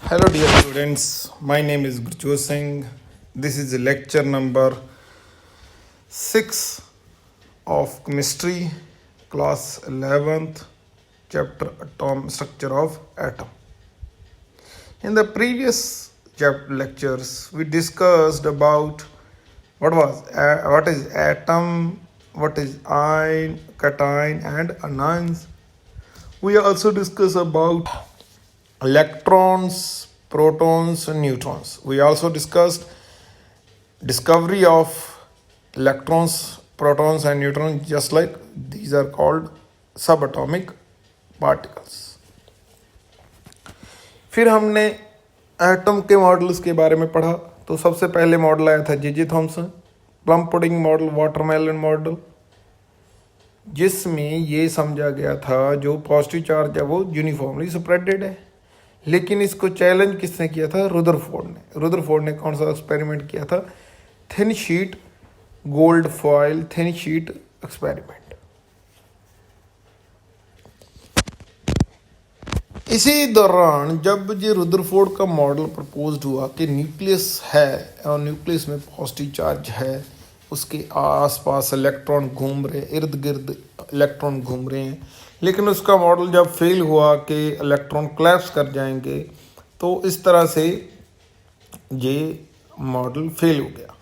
Hello, dear students. My name is Gurjot Singh. This is lecture number 6 of chemistry, class 11th, chapter structure of atom. In the previous lectures, we discussed about what is atom, what is ion, cation, and anions. We also discussed about electrons, protons, and neutrons. We also discussed discovery of electrons, protons, and neutrons, just like these are called subatomic particles. फिर हमने atom के models के बारे में पढ़ा। तो सबसे पहले मॉडल आया था J Thomson, plum pudding model, watermelon model, जिसमें ये समझा गया था जो पॉजिटिव चार्ज है वो यूनिफॉर्मली स्प्रेडेड है। लेकिन इसको चैलेंज किसने किया था? रुदरफोर्ड ने कौन सा एक्सपेरिमेंट किया था? Thin sheet gold foil thin sheet experiment. इसी दौरान जब ये रुदरफोर्ड का मॉडल प्रपोज्ड हुआ कि न्यूक्लियस है और न्यूक्लियस में पॉजिटिव चार्ज है, उसके आसपास इलेक्ट्रॉन घूम रहे, इर्द गिर्द इलेक्ट्रॉन घूम रहे हैं, लेकिन उसका मॉडल जब फेल हुआ कि इलेक्ट्रॉन कोलैप्स कर जाएंगे, तो इस तरह से ये मॉडल फेल हो गया।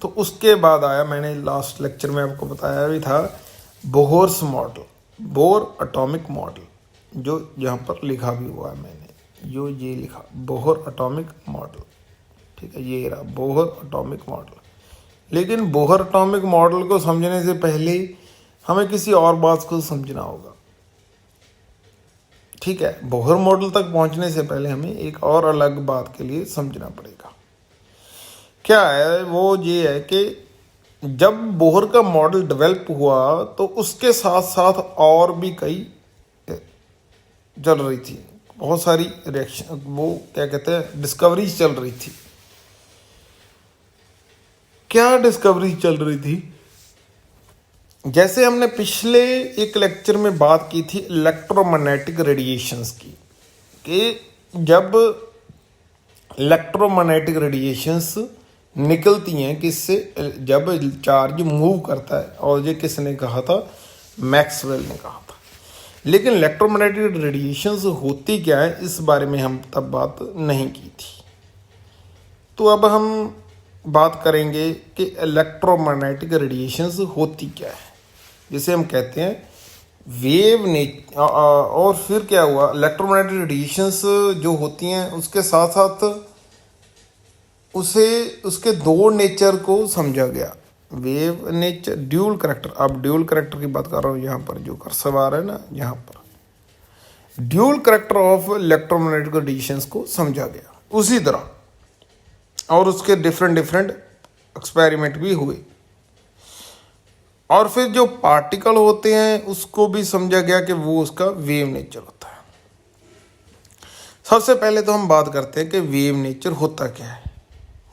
तो उसके बाद आया, मैंने लास्ट लेक्चर में आपको बताया भी था, Bohr's model, bore atomic model, जो यहाँ पर लिखा भी हुआ है मैंने, ये लिखा बोहर एटॉमिक मॉडल। ठीक है, ये रहा बोहर एटॉमिक मॉडल। लेकिन बोहर एटॉमिक मॉडल को समझने से पहले हमें किसी और बात को समझना होगा। ठीक है, बोहर मॉडल तक पहुंचने से पहले हमें एक और अलग बात के लिए समझना पड़ेगा। क्या है वो? ये है कि जब बोहर का मॉडल डेवलप हुआ तो उसके साथ साथ और भी कई चल रही थी, बहुत सारी रिएक्शन, वो क्या कहते हैं, डिस्कवरीज चल रही थी। क्या डिस्कवरीज चल रही थी? जैसे हमने पिछले एक लेक्चर में बात की थी इलेक्ट्रोमैग्नेटिक रेडिएशंस की, कि जब इलेक्ट्रोमैग्नेटिक रेडिएशंस निकलती हैं किससे? जब चार्ज मूव करता है। और ये किसने कहा था? मैक्सवेल ने कहा था। लेकिन इलेक्ट्रोमैग्नेटिक रेडिएशंस होती क्या है, इस बारे में हम तब बात नहीं की थी। तो अब हम बात करेंगे कि इलेक्ट्रोमैग्नेटिक रेडिएशंस होती क्या है, जिसे हम कहते हैं वेव और फिर क्या हुआ? इलेक्ट्रोमैग्नेटिक रेडिएशंस जो होती हैं उसके साथ साथ उसके दो नेचर को समझा गया। Wave nature, dual character. अब ड्यूल करेक्टर की बात कर रहा हूँ, यहाँ पर जो कर्सर आ रहा है ना, यहाँ पर dual character of electromagnetic radiations को समझा गया। उसी तरह और उसके डिफरेंट एक्सपेरिमेंट भी हुए। और फिर जो पार्टिकल होते हैं उसको भी समझा गया कि वो उसका वेव नेचर होता है। सबसे पहले तो हम बात करते हैं कि वेव नेचर होता क्या है।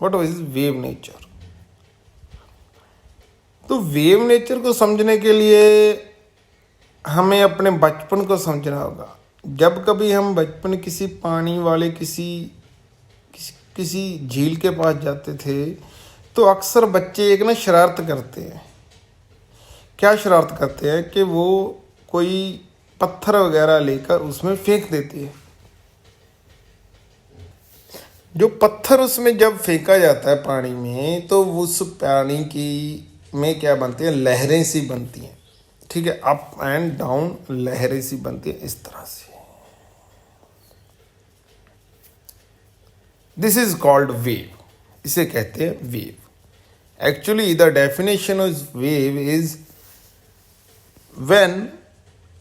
What is wave nature? तो वेव नेचर को समझने के लिए हमें अपने बचपन को समझना होगा। जब कभी हम बचपन किसी पानी वाले किसी झील के पास जाते थे, तो अक्सर बच्चे एक ना शरारत करते हैं। क्या शरारत करते हैं? कि वो कोई पत्थर वगैरह लेकर उसमें फेंक देते हैं। जो पत्थर उसमें जब फेंका जाता है पानी में, तो उस पानी की में क्या बनती है? लहरें सी बनती हैं। ठीक है, अप एंड डाउन लहरें सी बनती हैं इस तरह से। This is called wave. इसे कहते हैं wave. Actually the definition of wave is when,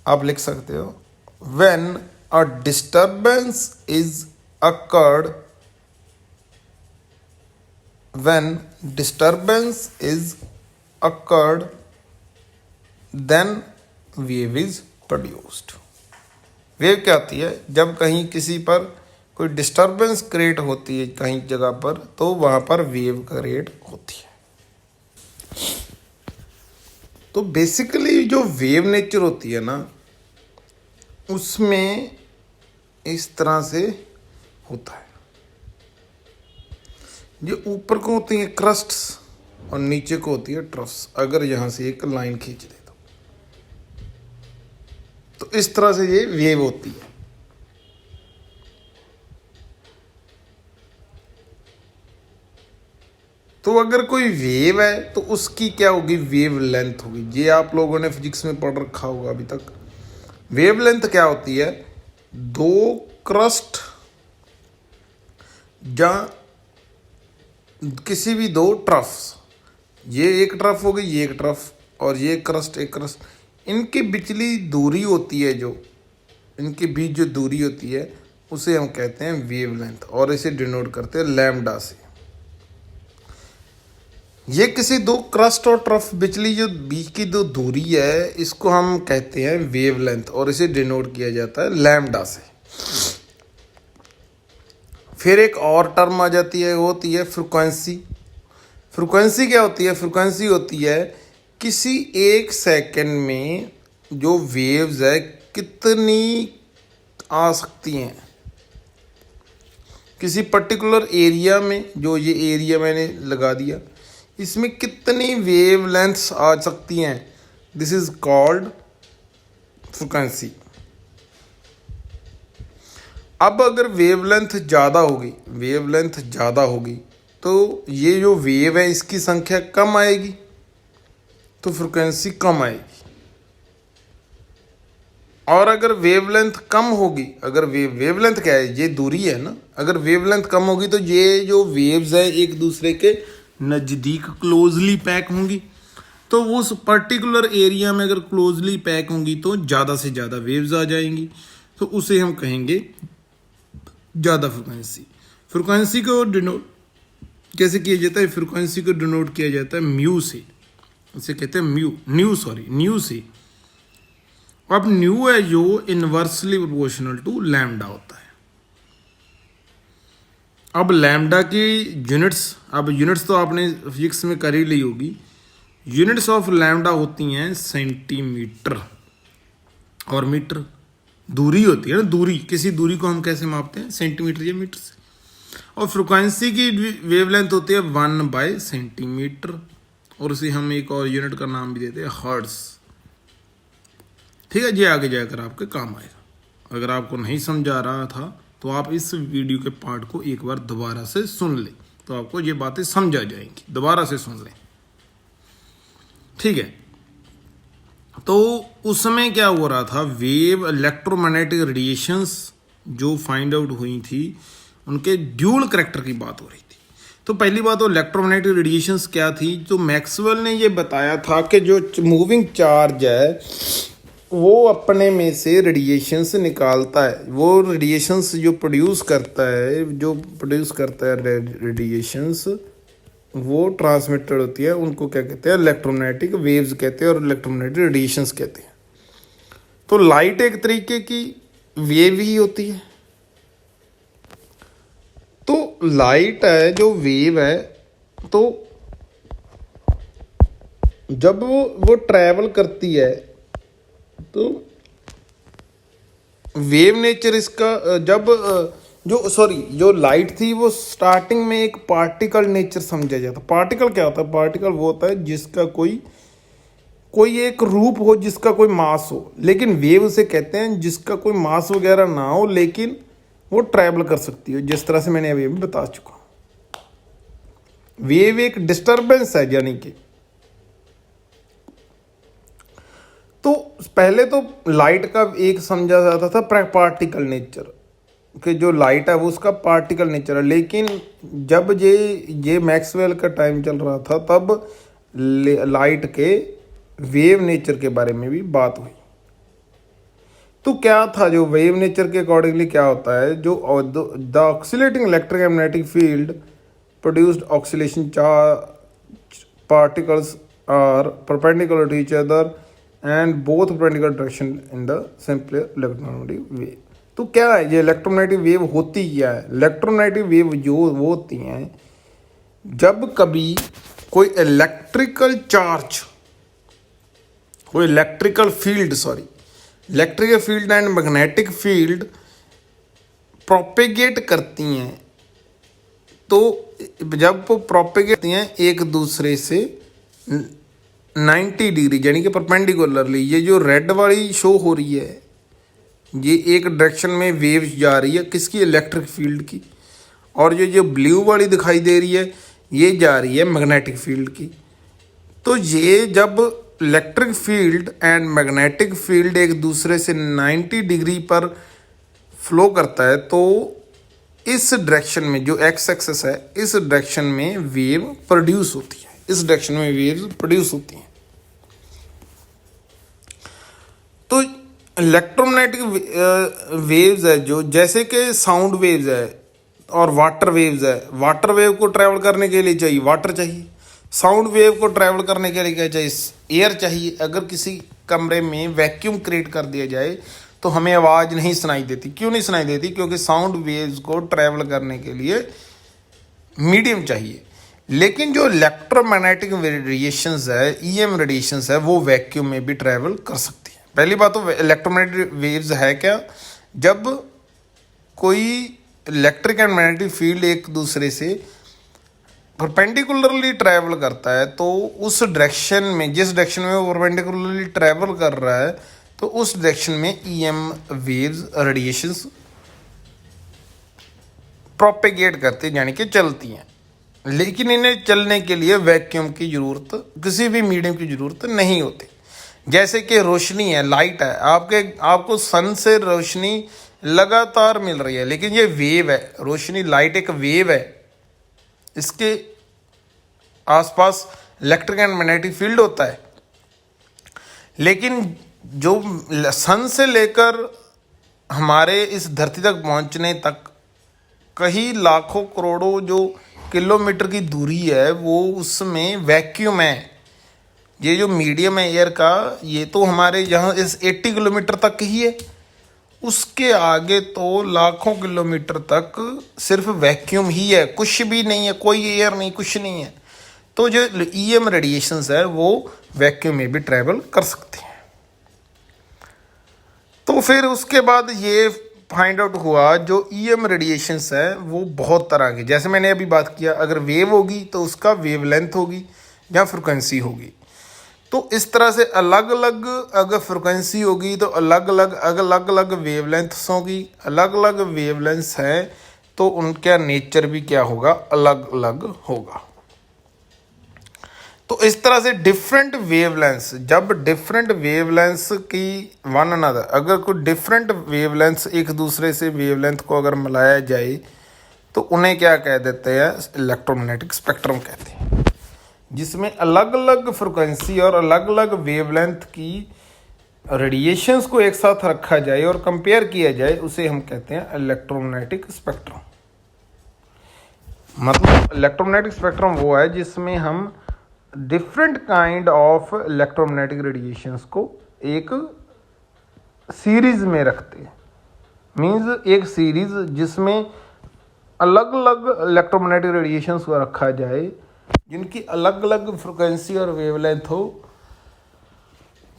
आप लिख सकते हो, when a disturbance is occurred, when disturbance is occurred then wave is produced। Wave क्या होती है? जब कहीं किसी पर कोई डिस्टर्बेंस क्रिएट होती है कहीं जगह पर, तो वहाँ पर वेव क्रिएट होती है। तो बेसिकली जो वेव नेचर होती है ना, उसमें इस तरह से होता है। ये ऊपर को होती है क्रस्ट्स और नीचे को होती है ट्रफ्स। अगर यहाँ से एक लाइन खींच दे तो इस तरह से ये वेव होती है। तो अगर कोई वेव है तो उसकी क्या होगी, वेव लेंथ होगी। ये आप लोगों ने फिजिक्स में पढ़ रखा होगा अभी तक। वेव लेंथ क्या होती है, दो क्रस्ट या किसी भी दो ट्रफ्स, ये एक ट्रफ हो गई, ये एक ट्रफ, और ये क्रस्ट एक क्रस्ट, इनके बिचली दूरी होती है, जो इनके बीच जो दूरी होती है उसे हम कहते हैं वेव लेंथ, और इसे डिनोट करते हैं लैम्डा से। ये किसी दो क्रस्ट और ट्रफ बिचली जो बीच की दो दूरी है इसको हम कहते हैं वेव लेंथ, और इसे डिनोट किया जाता है लैम्डा से। फिर एक और टर्म आ जाती है, वो होती है फ्रीक्वेंसी। फ्रीक्वेंसी क्या होती है, फ्रीक्वेंसी होती है किसी एक सेकंड में जो वेव्स है कितनी आ सकती हैं किसी पर्टिकुलर एरिया में। जो ये एरिया मैंने लगा दिया, इसमें कितनी वेव लेंथ्स आ सकती हैं, दिस इज कॉल्ड फ्रीक्वेंसी। अब अगर वेवलेंथ ज़्यादा होगी, वेवलेंथ ज़्यादा होगी तो ये जो वेव है इसकी संख्या कम आएगी, तो फ्रीक्वेंसी कम आएगी। और अगर वेवलेंथ कम होगी, अगर वेवलेंथ क्या है, ये दूरी है ना, अगर वेवलेंथ कम होगी तो ये जो वेव्स है एक दूसरे के नज़दीक क्लोजली पैक होंगी, तो उस पर्टिकुलर एरिया में अगर क्लोजली पैक होंगी तो ज़्यादा से ज़्यादा वेव्स आ जाएंगी, तो उसे हम कहेंगे ज़्यादा फ्रिक्वेंसी। फ्रिक्वेंसी को डिनोट कैसे किया जाता है, फ्रिक्वेंसी को डिनोट किया जाता है म्यू से, इसे कहते हैं न्यू से। अब न्यू है जो इनवर्सली प्रोपोर्शनल टू लैम्डा होता है। अब लैम्डा की यूनिट्स, अब यूनिट्स तो आपने फिजिक्स में कर ही ली होगी। यूनिट्स ऑफ लैम्डा होती हैं सेंटीमीटर और मीटर। दूरी होती है ना, दूरी, किसी दूरी को हम कैसे मापते हैं, सेंटीमीटर या मीटर से। और फ्रिक्वेंसी की वेवलेंथ होती है 1/सेंटीमीटर, और उसे हम एक और यूनिट का नाम भी देते हैं हर्ट्ज। ठीक है, ये आगे जाकर आपके काम आएगा। अगर आपको नहीं समझा रहा था तो आप इस वीडियो के पार्ट को एक बार दोबारा से सुन लें, तो आपको ये बातें समझ आ जाएंगी। दोबारा से सुन लें, ठीक है। तो उस समय क्या हो रहा था, वेव इलेक्ट्रोमैग्नेटिक रेडिएशंस जो फाइंड आउट हुई थी उनके ड्यूल करैक्टर की बात हो रही थी। तो पहली बात तो इलेक्ट्रोमैग्नेटिक रेडिएशंस क्या थी, तो मैक्सवेल ने ये बताया था कि जो मूविंग चार्ज है वो अपने में से रेडिएशंस निकालता है। वो रेडिएशंस जो प्रोड्यूस करता है रेडिएशंस, वो ट्रांसमिटेड होती है, उनको क्या कहते हैं, इलेक्ट्रोमैग्नेटिक वेव्स कहते हैं और इलेक्ट्रोमैग्नेटिक रेडिएशंस कहते हैं। तो लाइट एक तरीके की वेव ही होती है। तो लाइट है जो वेव है, तो जब वो ट्रैवल करती है तो वेव नेचर इसका, जब जो लाइट थी वो स्टार्टिंग में एक पार्टिकल नेचर समझा जाता। पार्टिकल क्या होता है, पार्टिकल वो होता है जिसका कोई एक रूप हो, जिसका कोई मास हो। लेकिन वेव उसे कहते हैं जिसका कोई मास वगैरह ना हो लेकिन वो ट्रैवल कर सकती हो, जिस तरह से मैंने अभी बता चुका हूं। वेव एक डिस्टर्बेंस है, यानी कि तो पहले तो लाइट का एक समझा जाता था पार्टिकल नेचर, कि जो लाइट है वो उसका पार्टिकल नेचर है। लेकिन जब ये मैक्सवेल का टाइम चल रहा था तब लाइट के वेव नेचर के बारे में भी बात हुई। तो क्या था, जो वेव नेचर के अकॉर्डिंगली क्या होता है, जो the oscillating electric and magnetic field produced oscillation charge particles are perpendicular to each other and both perpendicular direction in the simple electromagnetic wave. तो क्या है ये इलेक्ट्रोमैग्नेटिक वेव होती क्या है, इलेक्ट्रोमैग्नेटिक वेव जो वो होती हैं जब कभी कोई electrical field and magnetic field propagate करती हैं, तो जब वो प्रोपेगेट करती हैं एक दूसरे से 90 डिग्री यानी कि परपेंडिकुलरली, ये जो रेड वाली शो हो रही है ये एक डायरेक्शन में वेव जा रही है किसकी, इलेक्ट्रिक फील्ड की, और ये जो ब्लू वाली दिखाई दे रही है ये जा रही है मैग्नेटिक फील्ड की। तो ये जब electric field and magnetic field एक दूसरे से 90 डिग्री पर फ्लो करता है तो इस डायरेक्शन में जो एक्स एक्सिस है इस डायरेक्शन में वेव प्रोड्यूस होती है, इस डायरेक्शन में वेव प्रोड्यूस होती हैं। तो इलेक्ट्रोमैग्नेटिक वेव्स है जो, जैसे कि साउंड वेव्स है और वाटर वेव्स है, वाटर वेव को ट्रैवल करने के लिए चाहिए वाटर चाहिए, साउंड वेव को ट्रैवल करने के लिए क्या चाहिए, एयर चाहिए। अगर किसी कमरे में वैक्यूम क्रिएट कर दिया जाए तो हमें आवाज़ नहीं सुनाई देती। क्यों नहीं सुनाई देती? क्योंकि साउंड वेव्स को ट्रैवल करने के लिए मीडियम चाहिए। लेकिन जो इलेक्ट्रोमैग्नेटिक रेडिएशंस है, ईएम रेडिएशंस है, वो वैक्यूम में भी ट्रैवल कर सकती है। पहली बात तो इलेक्ट्रोमैग्नेटिक वेव्स है क्या, जब कोई इलेक्ट्रिक एंड मैग्नेटिक फील्ड एक दूसरे से परपेंडिकुलरली ट्रैवल करता है तो उस डायरेक्शन में, जिस डायरेक्शन में वो परपेंडिकुलरली ट्रैवल कर रहा है, तो उस डायरेक्शन में ईएम वेव्स रेडिएशंस प्रोपेगेट करती यानी कि चलती हैं। लेकिन इन्हें चलने के लिए वैक्यूम की ज़रूरत, किसी भी मीडियम की ज़रूरत नहीं होती। जैसे कि रोशनी है, लाइट है, आपको सन से रोशनी लगातार मिल रही है, लेकिन ये वेव है, रोशनी लाइट एक वेव है, इसके आसपास इलेक्ट्रिक एंड मैग्नेटिक फील्ड होता है। लेकिन जो सन से लेकर हमारे इस धरती तक पहुंचने तक कई लाखों करोड़ों जो किलोमीटर की दूरी है वो उसमें वैक्यूम है। ये जो मीडियम है एयर का, ये तो हमारे यहाँ इस 80 किलोमीटर तक ही है, उसके आगे तो लाखों किलोमीटर तक सिर्फ वैक्यूम ही है, कुछ भी नहीं है, कोई एयर नहीं, कुछ नहीं है। तो जो ईएम रेडिएशंस है वो वैक्यूम में भी ट्रैवल कर सकते हैं। तो फिर उसके बाद ये फाइंड आउट हुआ जो ईएम रेडिएशंस है वो बहुत तरह के, जैसे मैंने अभी बात किया, अगर वेव होगी तो उसका वेवलेंथ होगी या फ्रिक्वेंसी होगी। तो इस तरह से अलग अलग अगर फ्रिक्वेंसी होगी तो अलग अलग वेवलेंथ्स होगी, अलग अलग वेवलेंथ्स हैं तो उनका नेचर भी क्या होगा, अलग अलग होगा। तो इस तरह से डिफरेंट वेवलेंथ्स, जब डिफरेंट वेवलेंथ्स की वन अनदर, अगर कोई डिफरेंट वेवलेंथ्स एक दूसरे से वेवलेंथ को अगर मिलाया जाए तो उन्हें क्या कह देते हैं, इलेक्ट्रोमैग्नेटिक स्पेक्ट्रम कहते हैं। जिसमें अलग अलग फ्रिक्वेंसी और अलग अलग वेवलेंथ की रेडिएशंस को एक साथ रखा जाए और कंपेयर किया जाए, उसे हम कहते हैं इलेक्ट्रोमैग्नेटिक स्पेक्ट्रम। मतलब इलेक्ट्रोमैग्नेटिक स्पेक्ट्रम वो है जिसमें हम different kind of electromagnetic radiations को एक सीरीज में रखते हैं। मींस एक सीरीज जिसमें अलग अलग इलेक्ट्रोमैग्नेटिक रेडिएशंस को रखा जाए जिनकी अलग अलग फ्रिक्वेंसी और वेवलेंथ हो,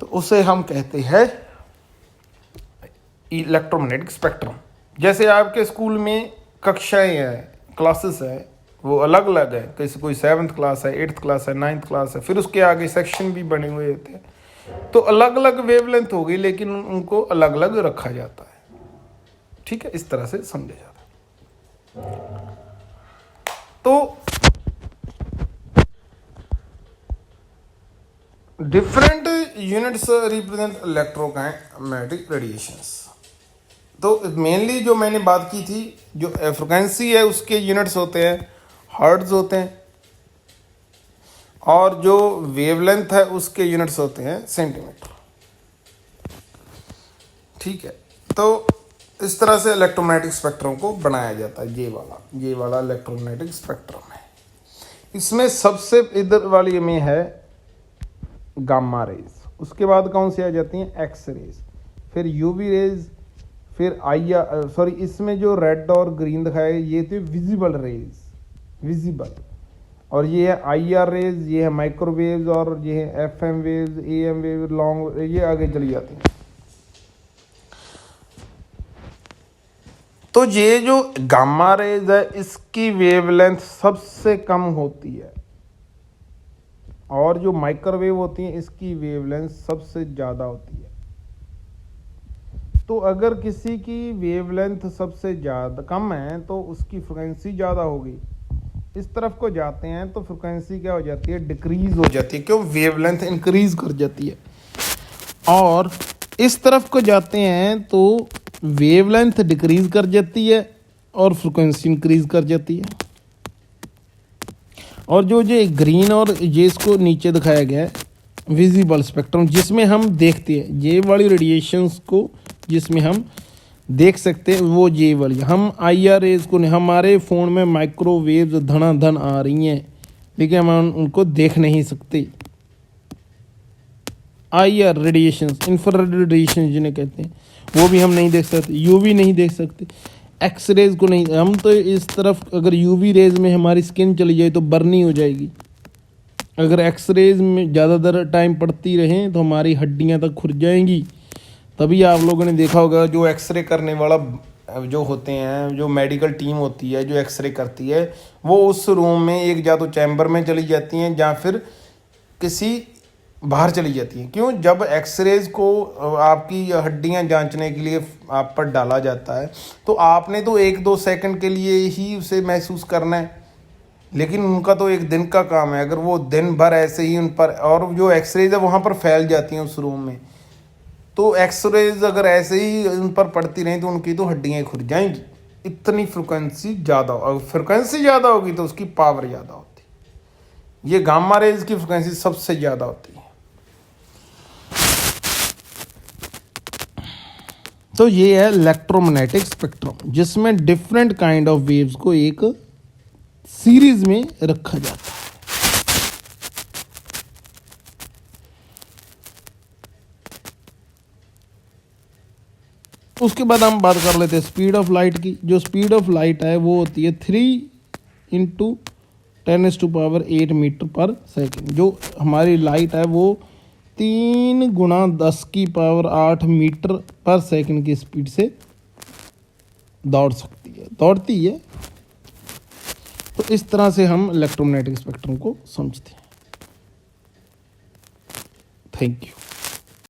तो उसे हम कहते हैं इलेक्ट्रोमैग्नेटिक स्पेक्ट्रम। जैसे आपके स्कूल में कक्षाएं हैं, क्लासेस हैं, वो अलग अलग है, कैसे कोई 7th क्लास है, 8th क्लास है, 9th क्लास है, फिर उसके आगे सेक्शन भी बने हुए होते हैं, तो अलग अलग वेवलेंथ होगी लेकिन उनको अलग अलग रखा जाता है। ठीक है, इस तरह से समझा जाता है। तो different units represent electromagnetic radiations. तो मेनली जो मैंने बात की थी, जो फ्रिक्वेंसी है उसके यूनिट्स होते हैं हर्ट्ज होते हैं, और जो वेवलेंथ है उसके यूनिट्स होते हैं सेंटीमीटर। ठीक है, तो इस तरह से इलेक्ट्रोमैग्नेटिक स्पेक्ट्रम को बनाया जाता है। ये वाला इलेक्ट्रोमैग्नेटिक स्पेक्ट्रम है। इसमें सबसे इधर वाली में है गामा रेज, उसके बाद कौन सी आ जाती हैं, एक्स रेज, फिर यूवी रेज, फिर इसमें जो रेड और ग्रीन दिखाया ये थे विजिबल रेज, विजिबल, और ये है IR रेज, ये है माइक्रोवेव्स, और ये है FM waves, AM wave, long, ये आगे चली जाती हैं। तो ये जो गामा रेज है इसकी वेवलेंथ सबसे कम होती है, और जो माइक्रोवेव होती है इसकी वेवलेंथ सबसे ज़्यादा होती है। तो अगर किसी की वेवलेंथ सबसे ज़्यादा कम है तो उसकी फ्रिक्वेंसी ज़्यादा होगी। इस तरफ को जाते हैं तो फ्रिक्वेंसी क्या हो जाती है, डिक्रीज हो जाती है, क्यों, वेवलेंथ इंक्रीज कर जाती है। और इस तरफ को जाते हैं तो वेवलेंथ डिक्रीज कर जाती है और फ्रिक्वेंसी इंक्रीज कर जाती है। और जो ये ग्रीन और ये इसको नीचे दिखाया गया है विजिबल स्पेक्ट्रम, जिसमें हम देखते हैं ये वाली रेडिएशंस को, जिसमें हम देख सकते हैं वो ये वाली, हम IR रेज को नहीं, हमारे फ़ोन में माइक्रोवेव्स धनाधन आ रही हैं लेकिन हम उनको देख नहीं सकते। IR रेडिएशंस, इंफ्रारेड रेडिएशन जिन्हें कहते हैं, वो भी हम नहीं देख सकते। UV नहीं देख सकते, एक्स रेज को नहीं। हम तो इस तरफ अगर UV रेज में हमारी स्किन चली जाए तो बर्नी हो जाएगी। अगर एक्स रेज में ज़्यादा देर टाइम पड़ती रहें तो हमारी हड्डियां तक खुर जाएंगी। तभी आप लोगों ने देखा होगा जो एक्सरे करने वाला जो होते हैं, जो मेडिकल टीम होती है जो एक्सरे करती है, वो उस रूम में एक या तो चैम्बर में चली जाती हैं या फिर किसी बाहर चली जाती हैं। क्यों, जब एक्सरेज को आपकी हड्डियां जांचने के लिए आप पर डाला जाता है तो आपने तो 1-2 सेकंड के लिए ही उसे महसूस करना है, लेकिन उनका तो एक दिन का काम है। अगर वो दिन भर ऐसे ही उन पर, और जो एक्सरेज है वहाँ पर फैल जाती हैं उस रूम में, तो एक्सरेज अगर ऐसे ही उन पर पड़ती रहीं तो उनकी तो हड्डियाँ खुर जाएंगी। इतनी फ्रिक्वेंसी ज़्यादा, अगर फ्रिक्वेंसी ज़्यादा होगी तो उसकी पावर ज़्यादा होती है। ये गामा रेज की फ्रिक्वेंसी सबसे ज़्यादा होती है। तो ये है इलेक्ट्रोमैग्नेटिक स्पेक्ट्रम, जिसमें डिफरेंट काइंड ऑफ वेव्स को एक सीरीज में रखा जाता है। उसके बाद हम बात कर लेते हैं स्पीड ऑफ लाइट की। जो स्पीड ऑफ लाइट है वो होती है 3 × 10⁸ मीटर पर सेकेंड। जो हमारी लाइट है वो 3 × 10⁸ मीटर पर सेकेंड की स्पीड से दौड़ती है। तो इस तरह से हम इलेक्ट्रोमैग्नेटिक स्पेक्ट्रम को समझते हैं। Thank you.